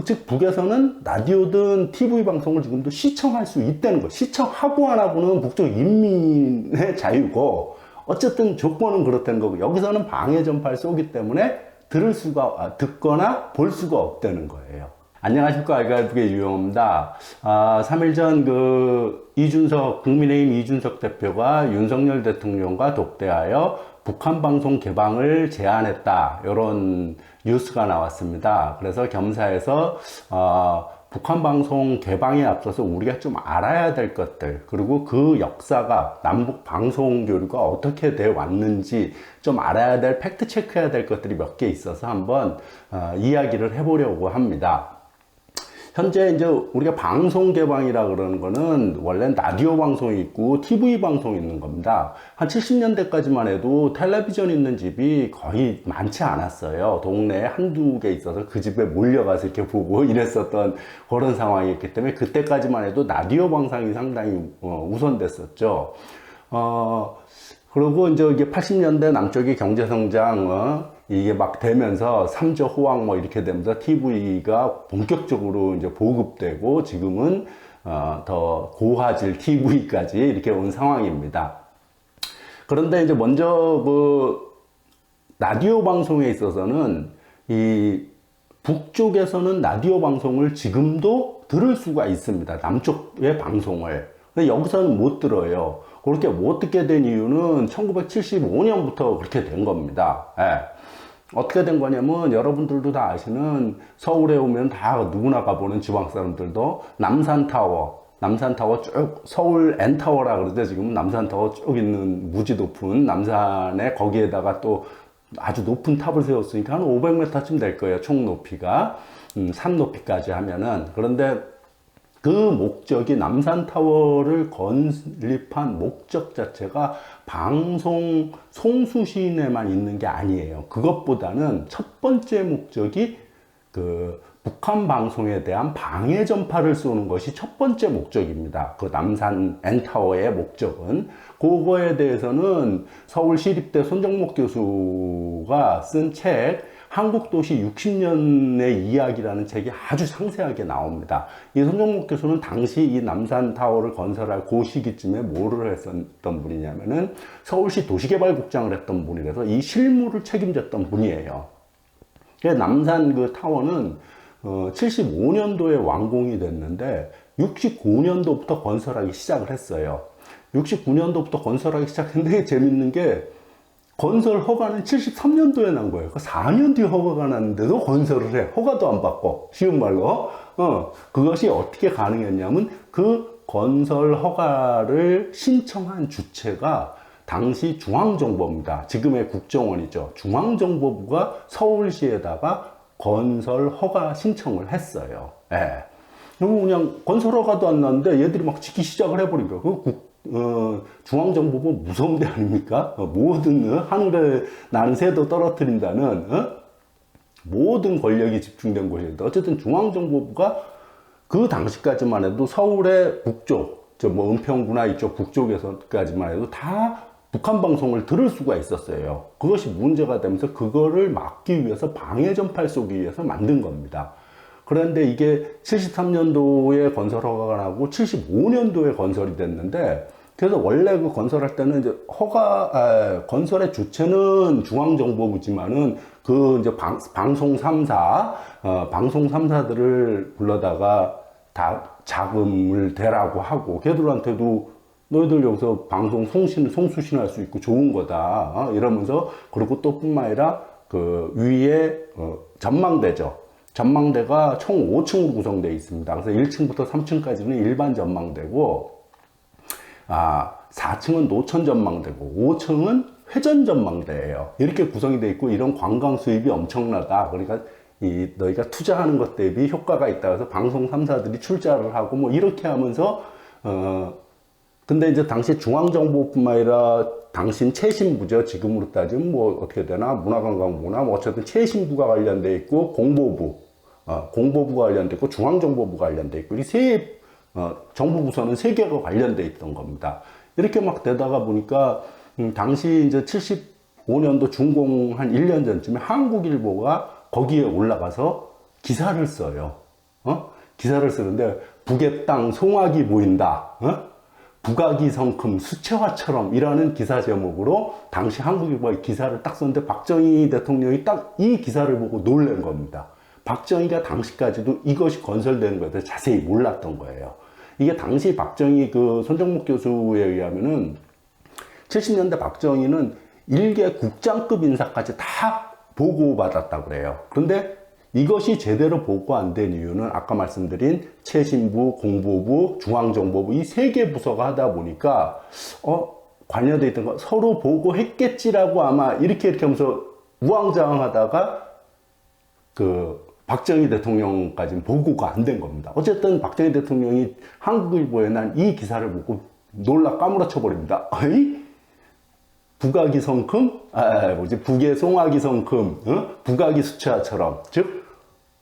즉 북에서는 라디오든 TV 방송을 지금도 시청할 수 있다는 거. 시청하고 안 하고는 북쪽 인민의 자유고 어쨌든 조건은 그렇다는 거고 여기서는 방해 전파를 쏘기 때문에 듣거나 볼 수가 없다는 거예요. 안녕하십니까. 알갈북의 유영호입니다. 3일 전 국민의힘 이준석 대표가 윤석열 대통령과 독대하여 북한 방송 개방을 제안했다. 이런 뉴스가 나왔습니다. 그래서 겸사해서 북한 방송 개방에 앞서서 우리가 좀 알아야 될 것들, 그리고 그 역사가 남북 방송 교류가 어떻게 돼 왔는지 좀 알아야 될 팩트 체크해야 될 것들이 몇 개 있어서 한번 이야기를 해보려고 합니다. 현재 이제 우리가 방송 개방이라 그러는 거는 원래 라디오 방송이 있고 TV 방송이 있는 겁니다. 한 70년대까지만 해도 텔레비전 있는 집이 거의 많지 않았어요. 동네에 한두 개 있어서 그 집에 몰려가서 이렇게 보고 이랬었던 그런 상황이었기 때문에 그때까지만 해도 라디오 방송이 상당히 우선됐었죠. 그리고 이제 이게 80년대 남쪽의 경제성장, 이게 막 되면서 삼저 호황 뭐 이렇게 되면서 TV가 본격적으로 이제 보급되고 지금은 더 고화질 TV까지 이렇게 온 상황입니다. 그런데 이제 먼저 라디오 방송에 있어서는 이 북쪽에서는 라디오 방송을 지금도 들을 수가 있습니다. 남쪽의 방송을. 근데 여기서는 못 들어요. 그렇게 못 듣게 된 이유는 1975년부터 그렇게 된 겁니다. 어떻게 된 거냐면 여러분들도 다 아시는 서울에 오면 다 누구나 가보는 지방 사람들도 남산타워 쭉 서울 N타워라 그러죠. 지금은 남산타워 쭉 있는 무지 높은 남산에 거기에다가 또 아주 높은 탑을 세웠으니까 한 500m쯤 될 거예요. 총 높이가 산 높이까지 하면은. 그런데 그 목적이 남산타워를 건립한 목적 자체가 방송 송수신에만 있는 게 아니에요. 그것보다는 첫 번째 목적이 북한 방송에 대한 방해 전파를 쏘는 것이 첫 번째 목적입니다. 그 남산 N타워의 목적은. 그거에 대해서는 서울시립대 손정목 교수가 쓴 책 한국도시 60년의 이야기라는 책이 아주 상세하게 나옵니다. 이 손정목 교수는 당시 이 남산타워를 건설할 그 시기쯤에 뭐를 했었던 분이냐면은 서울시 도시개발국장을 했던 분이라서 이 실무를 책임졌던 분이에요. 남산 그 타워는 75년도에 완공이 됐는데 69년도부터 건설하기 시작을 했어요. 69년도부터 건설하기 시작했는데 재밌는 게 건설 허가는 73년도에 난 거예요. 4년 뒤에 허가가 났는데도 건설을 해. 허가도 안 받고. 쉬운 말로. 그것이 어떻게 가능했냐면 그 건설 허가를 신청한 주체가 당시 중앙정보부입니다. 지금의 국정원이죠. 중앙정보부가 서울시에다가 건설 허가 신청을 했어요. 그리고 그냥 건설 허가도 안 났는데 얘들이 막 짓기 시작을 해버린 거예요. 중앙정보부 무서운 데 아닙니까? 모든 하늘에 나는 새도 떨어뜨린다는 모든 권력이 집중된 곳인데 어쨌든 중앙정보부가 그 당시까지만 해도 서울의 북쪽, 은평구나 이쪽 북쪽에서까지만 해도 다 북한 방송을 들을 수가 있었어요. 그것이 문제가 되면서 그거를 막기 위해서 방해 전파를 쏘기 위해서 만든 겁니다. 그런데 이게 73년도에 건설 허가가 나고 75년도에 건설이 됐는데 그래서 원래 그 건설할 때는 이제 건설의 주체는 중앙정보부지만은 이제 방송 3사, 방송 3사들을 불러다가 다 자금을 대라고 하고 걔들한테도 너희들 여기서 방송 송수신 할 수 있고 좋은 거다. 이러면서 그리고 또 뿐만 아니라 위에 전망대죠. 전망대가 총 5층으로 구성되어 있습니다. 그래서 1층부터 3층까지는 일반 전망대고, 4층은 노천 전망대고, 5층은 회전 전망대예요. 이렇게 구성이 되어 있고, 이런 관광 수입이 엄청나다. 그러니까 너희가 투자하는 것 대비 효과가 있다. 그래서 방송 3사들이 출자를 하고, 뭐 이렇게 하면서, 근데 이제 당시 중앙정보뿐만 아니라 당신 최신부죠. 지금으로 따지면 뭐 어떻게 되나 문화관광부나 뭐 어쨌든 최신부가 관련돼 있고 공보부가 관련돼 있고 중앙정보부가 관련돼 있고 이 정부부서는 3개가 관련돼 있던 겁니다. 이렇게 막 되다가 보니까 당시 이제 75년도 준공 한 1년 전쯤에 한국일보가 거기에 올라가서 기사를 써요. 기사를 쓰는데 북의 땅 송악이 보인다. 북악이 성큼 수채화처럼 이라는 기사 제목으로 당시 한국일보의 기사를 딱 썼는데 박정희 대통령이 딱 이 기사를 보고 놀란 겁니다. 박정희가 당시까지도 이것이 건설되는 것에 대해서 자세히 몰랐던 거예요. 이게 당시 박정희 그 손정목 교수에 의하면은 70년대 박정희는 일개 국장급 인사까지 다 보고받았다고 그래요. 그런데 이것이 제대로 보고 안 된 이유는 아까 말씀드린 최신부, 공보부, 중앙정보부 이 세 개 부서가 하다 보니까 관여되어 있던 거 서로 보고했겠지라고 아마 이렇게 하면서 우왕좌왕하다가 그 박정희 대통령까지는 보고가 안 된 겁니다. 어쨌든 박정희 대통령이 한국일보에 난 이 기사를 보고 놀라 까무러쳐 버립니다. 어이? 북악이 성큼? 북의 송악이 성큼, 북악이 수채화처럼. 즉,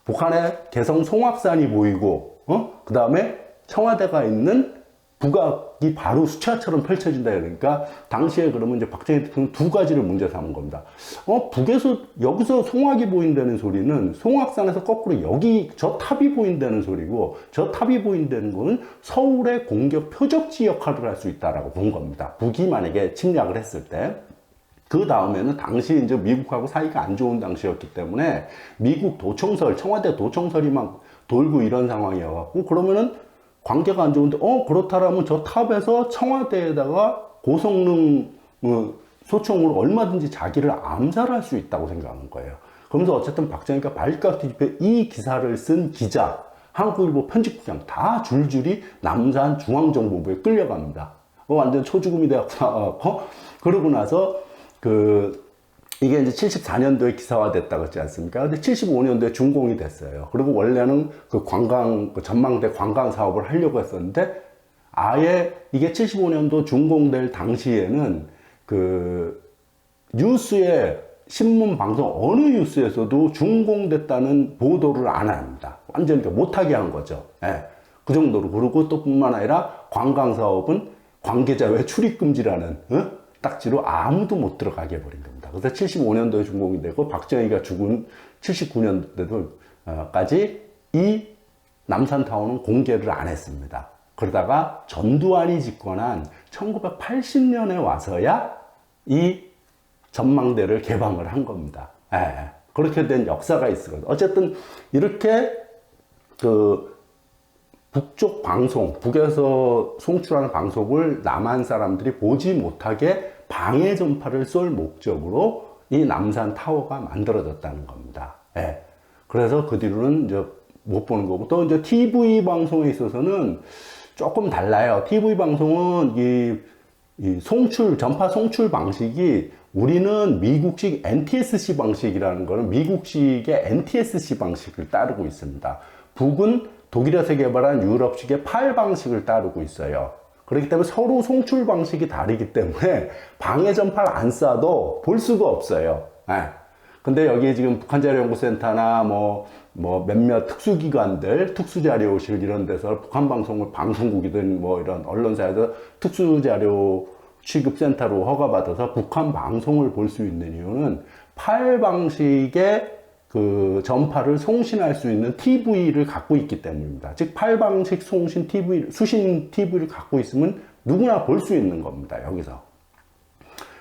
북한의 개성 송악산이 보이고, 그 다음에 청와대가 있는 북악이 바로 수채화처럼 펼쳐진다. 그러니까, 당시에 그러면 이제 박정희 대통령 두 가지를 문제 삼은 겁니다. 여기서 송악이 보인다는 소리는 송악산에서 거꾸로 여기 저 탑이 보인다는 소리고, 저 탑이 보인다는 거는 서울의 공격 표적지 역할을 할 수 있다라고 본 겁니다. 북이 만약에 침략을 했을 때. 그 다음에는 당시 이제 미국하고 사이가 안 좋은 당시였기 때문에 미국 도청설, 청와대 도청설이 막 돌고 이런 상황이어갖고 그러면은 관계가 안 좋은데, 그렇다라면 저 탑에서 청와대에다가 고성능 소총으로 얼마든지 자기를 암살할 수 있다고 생각하는 거예요. 그러면서 어쨌든 박정희가 발칵 뒤집혀 이 기사를 쓴 기자, 한국일보 편집국장 다 줄줄이 남산 중앙정보부에 끌려갑니다. 완전 초죽음이 되었구나. 그러고 나서 이게 이제 74년도에 기사화됐다고 했지 않습니까? 근데 75년도에 준공이 됐어요. 그리고 원래는 그 전망대 관광 사업을 하려고 했었는데, 아예 이게 75년도 준공될 당시에는 뉴스에, 신문, 방송, 어느 뉴스에서도 준공됐다는 보도를 안 합니다. 완전히 못하게 한 거죠. 예. 그 정도로. 그리고 또 뿐만 아니라 관광 사업은 관계자 외 출입금지라는, 딱지로 아무도 못 들어가게 해버린 겁니다. 그래서 75년도에 준공이 되고 박정희가 죽은 79년도까지 이 남산타워는 공개를 안 했습니다. 그러다가 전두환이 집권한 1980년에 와서야 이 전망대를 개방을 한 겁니다. 그렇게 된 역사가 있거든요. 어쨌든 이렇게 북쪽 방송, 북에서 송출하는 방송을 남한 사람들이 보지 못하게 방해 전파를 쏠 목적으로 이 남산 타워가 만들어졌다는 겁니다. 그래서 그 뒤로는 이제 못 보는 거고, 또 이제 TV 방송에 있어서는 조금 달라요. TV 방송은 이 전파 송출 방식이 우리는 미국식 NTSC 방식이라는 거는 미국식의 NTSC 방식을 따르고 있습니다. 북은 독일에서 개발한 유럽식의 PAL 방식을 따르고 있어요. 그렇기 때문에 서로 송출 방식이 다르기 때문에 방해 전파를 안 쏴도 볼 수가 없어요. 근데 여기 지금 북한자료연구센터나 몇몇 특수기관들, 특수자료실 이런 데서 북한 방송을 방송국이든 이런 언론사에서 특수자료 취급센터로 허가받아서 북한 방송을 볼 수 있는 이유는 PAL 방식의 전파를 송신할 수 있는 TV를 갖고 있기 때문입니다. 즉, PAL 방식 수신 TV를 갖고 있으면 누구나 볼 수 있는 겁니다, 여기서.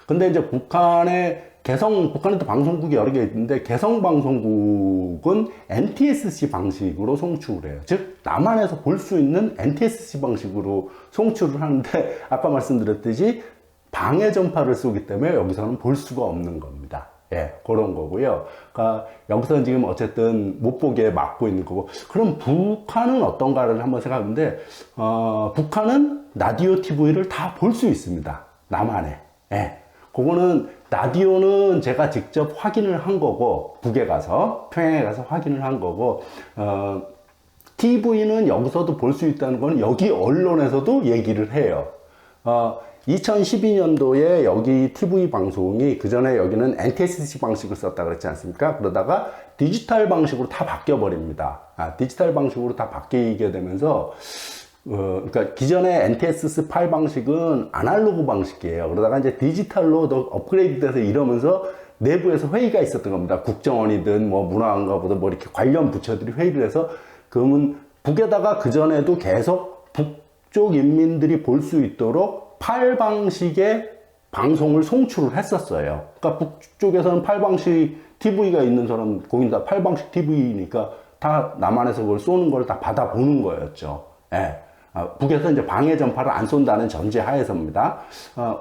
근데 이제 북한에도 방송국이 여러 개 있는데, 개성방송국은 NTSC 방식으로 송출을 해요. 즉, 남한에서 볼 수 있는 NTSC 방식으로 송출을 하는데, 아까 말씀드렸듯이 방해 전파를 쏘기 때문에 여기서는 볼 수가 없는 겁니다. 그런 거고요. 그러니까 여기서는 지금 어쨌든 못 보게 막고 있는 거고, 그럼 북한은 어떤가를 한번 생각하는데, 북한은 라디오 TV를 다 볼 수 있습니다. 남한에. 그거는, 라디오는 제가 직접 확인을 한 거고, 북에 가서, 평양에 가서 확인을 한 거고, TV는 여기서도 볼 수 있다는 건 여기 언론에서도 얘기를 해요. 2012년도에 여기 TV 방송이, 그 전에 여기는 NTSC 방식을 썼다 그랬지 않습니까? 그러다가 디지털 방식으로 다 바뀌어 버립니다. 디지털 방식으로 다 바뀌게 되면서, 그러니까 기존의 NTSC PAL 방식은 아날로그 방식이에요. 그러다가 이제 디지털로 더 업그레이드 돼서 이러면서 내부에서 회의가 있었던 겁니다. 국정원이든 문화관가보다 이렇게 관련 부처들이 회의를 해서 그러면 북에다가 그전에도 계속 북쪽 인민들이 볼 수 있도록 8방식의 방송을 송출을 했었어요. 그러니까 북쪽에서는 8방식 TV가 있는 사람, 거긴 다 8방식 TV니까 다 남한에서 그걸 쏘는 걸 다 받아보는 거였죠. 예. 북에서 이제 방해 전파를 안 쏜다는 전제 하에서입니다.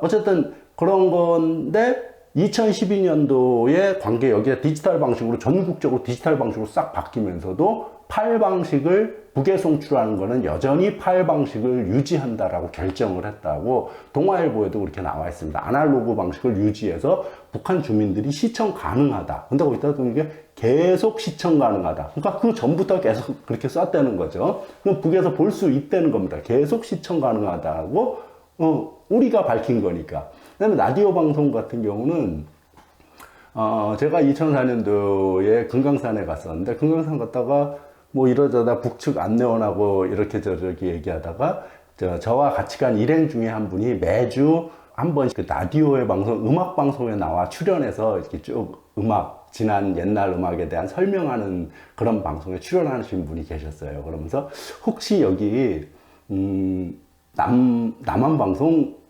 어쨌든 그런 건데 2012년도에 관계 여기에 디지털 방식으로 전국적으로 디지털 방식으로 싹 바뀌면서도 8방식을 북에 송출하는 거는 여전히 8방식을 유지한다라고 결정을 했다고 동아일보에도 그렇게 나와 있습니다. 아날로그 방식을 유지해서 북한 주민들이 시청 가능하다. 근데 거기다 이게 계속 시청 가능하다. 그러니까 그 전부터 계속 그렇게 썼다는 거죠. 그럼 북에서 볼 수 있다는 겁니다. 계속 시청 가능하다고 우리가 밝힌 거니까. 그다음에 라디오 방송 같은 경우는 제가 2004년도에 금강산에 갔었는데 금강산 갔다가 뭐 이러저러다 북측 안내원하고 이렇게 저렇게 얘기하다가 저와 같이 간 일행 중에 한 분이 매주 한 번씩 그 라디오의 방송, 음악 방송에 나와 출연해서 이렇게 쭉 음악, 지난 옛날 음악에 대한 설명하는 그런 방송에 출연하신 분이 계셨어요. 그러면서 혹시 여기 남한 방송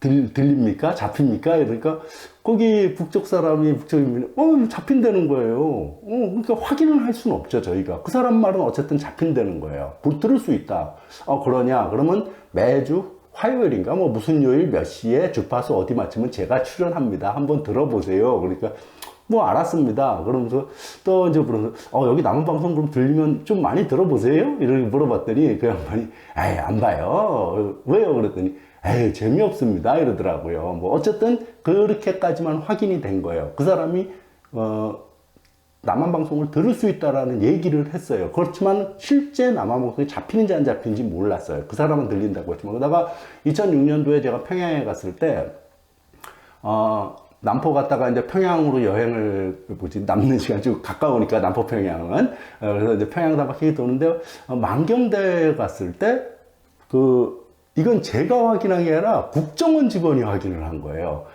들립니까? 잡힙니까? 이러니까 거기 북쪽 사람이 북쪽이면 잡힌다는 거예요. 그러니까 확인을 할 수는 없죠, 저희가. 그 사람 말은 어쨌든 잡힌다는 거예요. 들을 수 있다. 그러냐? 그러면 매주 화요일인가 뭐 무슨 요일 몇 시에 주파수 어디 맞추면 제가 출연합니다. 한번 들어보세요. 그러니까 뭐 알았습니다. 그러면서 또 이제 물어서 여기 남한 방송 그럼 들리면 좀 많이 들어보세요? 이렇게 물어봤더니 그 양반이 에이 안 봐요. 왜요? 그랬더니 에이 재미없습니다 이러더라고요. 뭐 어쨌든 그렇게까지만 확인이 된 거예요. 그 사람이 남한 방송을 들을 수 있다라는 얘기를 했어요. 그렇지만 실제 남한 방송이 잡히는지 안 잡히는지 몰랐어요. 그 사람은 들린다고 했지만 그러다가 2006년도에 제가 평양에 갔을 때 남포 갔다가 이제 평양으로 여행을 남는 시간 좀 가까우니까 남포 평양은 그래서 이제 평양 다 바퀴 도는데 만경대 갔을 때 이건 제가 확인한 게 아니라 국정원 직원이 확인을 한 거예요.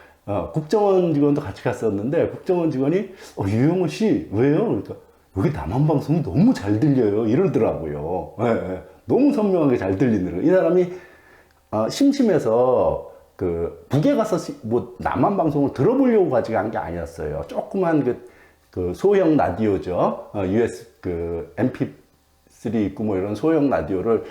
국정원 직원도 같이 갔었는데 국정원 직원이 유영호 씨 왜요? 그러니까 여기 남한 방송이 너무 잘 들려요 이러더라고요. 네, 너무 선명하게 잘 들리는 거예요. 이 사람이 심심해서 북에 가서 뭐 남한 방송을 들어보려고 가지고 간 게 아니었어요. 조그만 그 소형 라디오죠. US MP3 있고 뭐 이런 소형 라디오를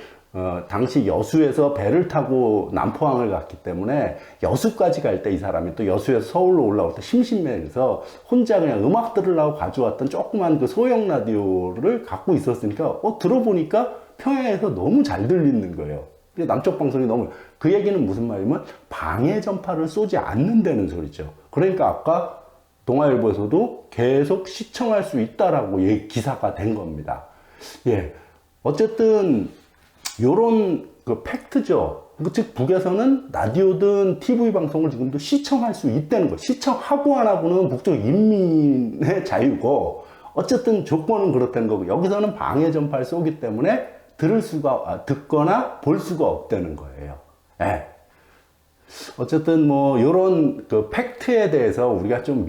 당시 여수에서 배를 타고 남포항을 갔기 때문에 여수까지 갈 때 이 사람이 또 여수에서 서울로 올라올 때 심심해서 혼자 그냥 음악 들으려고 가져왔던 조그만 그 소형 라디오를 갖고 있었으니까 들어보니까 평양에서 너무 잘 들리는 거예요. 남쪽 방송이 너무 그 얘기는 무슨 말이면 방해 전파를 쏘지 않는다는 소리죠. 그러니까 아까 동아일보에서도 계속 시청할 수 있다라고 기사가 된 겁니다. 예, 어쨌든 요런 팩트죠. 즉 북에서는 라디오든 TV 방송을 지금도 시청할 수 있다는 거. 시청하고 안 하고는 북쪽 인민의 자유고 어쨌든 조건은 그렇다는 거고 여기서는 방해 전파를 쏘기 때문에 듣거나 볼 수가 없다는 거예요. 예. 어쨌든 뭐 요런 팩트에 대해서 우리가 좀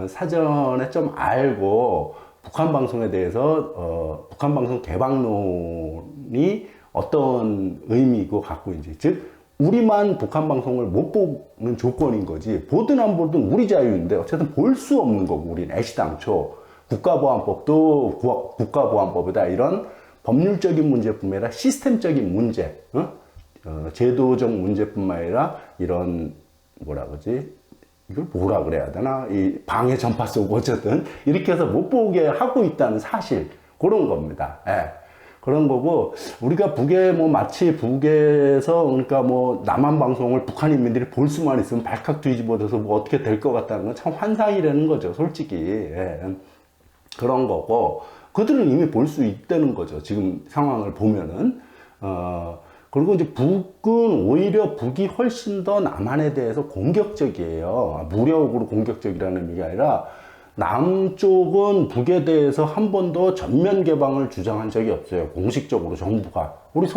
사전에 좀 알고 북한 방송에 대해서 북한 방송 개방론이 어떤 의미고 갖고 있는지, 즉 우리만 북한 방송을 못 보는 조건인 거지 보든 안 보든 우리 자유인데 어쨌든 볼 수 없는 거고 우리는 애시당초 국가보안법도 국가보안법이다 이런 법률적인 문제뿐만 아니라 시스템적인 문제, 제도적 문제뿐만 아니라 이런 이걸 뭐라 그래야 되나? 이 방해 전파 쏘고 어쨌든 이렇게 해서 못 보게 하고 있다는 사실 그런 겁니다. 예. 그런 거고 우리가 북에 마치 북에서 그러니까 남한 방송을 북한 인민들이 볼 수만 있으면 발칵 뒤집어져서 어떻게 될 것 같다는 건 참 환상이라는 거죠, 솔직히. 예. 그런 거고 그들은 이미 볼 수 있다는 거죠. 지금 상황을 보면은. 그리고 이제 북은 오히려 북이 훨씬 더 남한에 대해서 공격적이에요. 무력으로 공격적이라는 의미가 아니라 남쪽은 북에 대해서 한 번도 전면 개방을 주장한 적이 없어요. 공식적으로 정부가. 우리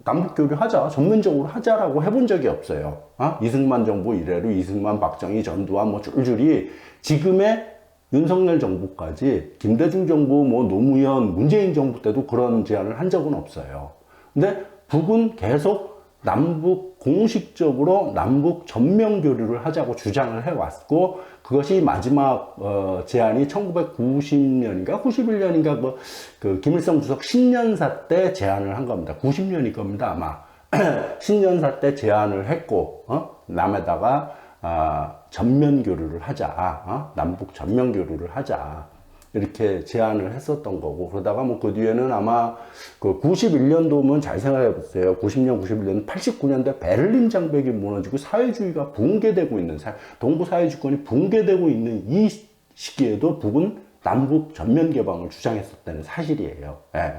남북 교류하자. 전면적으로 하자라고 해본 적이 없어요. 이승만 정부 이래로 이승만, 박정희, 전두환 뭐 줄줄이 지금의 윤석열 정부까지 김대중 정부, 뭐 노무현, 문재인 정부 때도 그런 제안을 한 적은 없어요. 근데 북은 계속 남북 공식적으로 남북 전면 교류를 하자고 주장을 해왔고, 그것이 마지막 제안이 1990년인가 91년인가 그 김일성 주석 신년사 때 제안을 한 겁니다. 90년일 겁니다 아마. 신년사 때 제안을 했고, 남에다가 전면 교류를 하자, 남북 전면 교류를 하자, 이렇게 제안을 했었던 거고, 그러다가 뭐 그 뒤에는 아마 그 91년도면 잘 생각해 보세요. 90년, 91년, 89년대 베를린 장벽이 무너지고 사회주의가 붕괴되고 있는, 동부 사회주권이 붕괴되고 있는 이 시기에도 북은 남북 전면 개방을 주장했었다는 사실이에요. 예.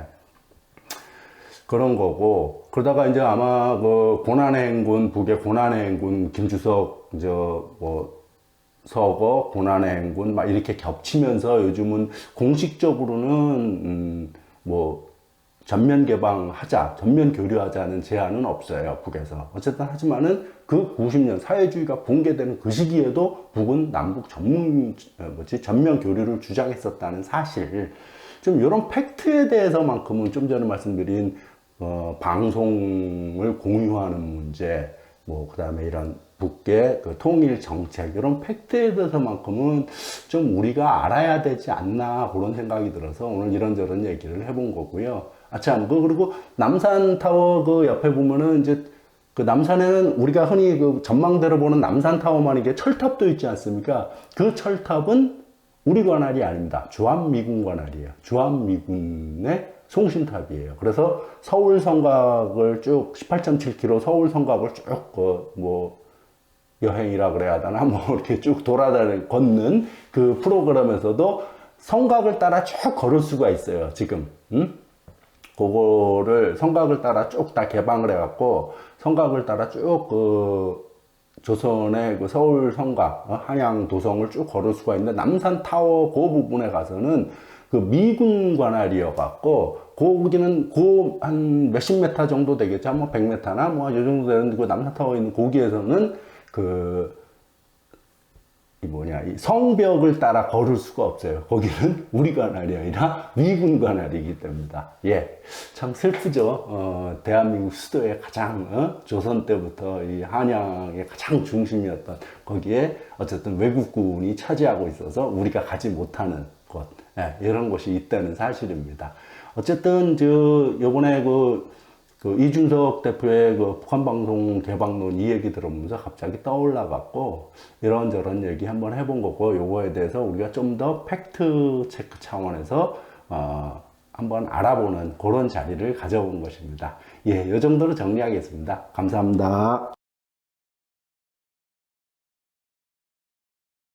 그런 거고, 그러다가 이제 아마 그 고난의 행군, 북의 고난의 행군, 김주석, 서거, 고난의 행군, 막 이렇게 겹치면서 요즘은 공식적으로는, 전면 개방하자, 전면 교류하자는 제안은 없어요, 북에서. 어쨌든 하지만은 그 90년 사회주의가 붕괴되는 그 시기에도 북은 남북 전면 교류를 주장했었다는 사실. 좀 이런 팩트에 대해서만큼은 좀 전에 말씀드린 방송을 공유하는 문제, 그 다음에 이런 북의 그 통일 정책, 이런 팩트에 대해서만큼은 좀 우리가 알아야 되지 않나, 그런 생각이 들어서 오늘 이런저런 얘기를 해본 거고요. 참, 그리고 남산타워 그 옆에 보면은 이제 그 남산에는 우리가 흔히 그 전망대로 보는 남산타워만 이게 철탑도 있지 않습니까? 그 철탑은 우리 관할이 아닙니다. 주한미군 관할이에요. 주한미군의 송신탑이에요. 그래서 서울 성곽을 쭉 18.7km 서울 성곽을 쭉 여행이라 그래야 하나 이렇게 쭉 걷는 그 프로그램에서도 성곽을 따라 쭉 걸을 수가 있어요. 지금 그거를 성곽을 따라 쭉 다 개방을 해갖고 성곽을 따라 쭉 조선의 그 서울 성곽, 한양 도성을 쭉 걸을 수가 있는데, 남산 타워 그 부분에 가서는 그 미군 관할이어갖고, 거기는 한 몇십 메타 정도 되겠죠. 뭐 100m나 뭐 이 정도 되는 그 남산 타워에 있는 거기에서는 이 성벽을 따라 걸을 수가 없어요. 거기는 우리 관할이 아니라 미군 관할이기 때문이다. 예. 참 슬프죠. 대한민국 수도의 가장, 조선 때부터 이 한양의 가장 중심이었던 거기에 어쨌든 외국군이 차지하고 있어서 우리가 가지 못하는 곳. 예, 이런 곳이 있다는 사실입니다. 어쨌든, 요번에 이준석 대표의 그 북한방송 개방론 이 얘기 들으면서 갑자기 떠올라갖고 이런저런 얘기 한번 해본 거고, 요거에 대해서 우리가 좀 더 팩트 체크 차원에서 한번 알아보는 그런 자리를 가져본 것입니다. 예, 요 정도로 정리하겠습니다. 감사합니다.